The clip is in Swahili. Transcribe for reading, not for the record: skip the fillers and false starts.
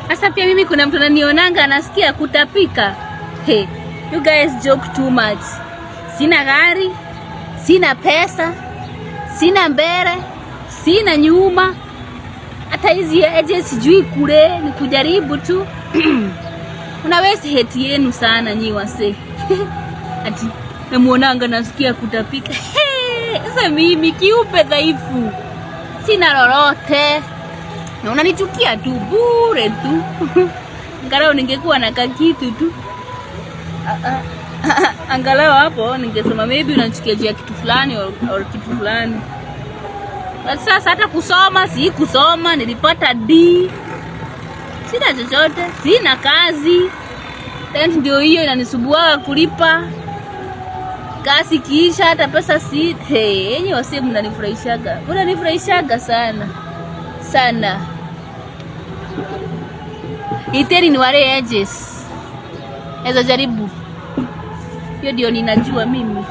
Sasa pia mimi kuna mtu ananionanga anasikia kutapika. Hey, you guys joke too much. Sina gari, sina pesa, sina mbele, sina nyuma. Hata hizi aje sijui kule ni kujaribu tu. Unaweza hate yenu sana nyi wase. Ati namuonanga nasikia kutapika. Sasa mimi kiupe dhaifu. Sina lolote. Na unanichukia tu bure tu. Angalau ningekuwa na kakitu tu. Angalau hapo ningesema maybe unachukia juu ya kitu fulani or kitu fulani. But sasa hata kusoma si kusoma, nilipata D. Sina chochote, sina kazi. Tena ndio hiyo inanisubua kulipa. Kazi kiisha hata pesa si. Hey, yenye wase mnanifurahishaga. Mnanifurahishaga sana. Sana. Iteri ni wale edges. Ezo jaribu. Hiyo ndio ninajua mimi.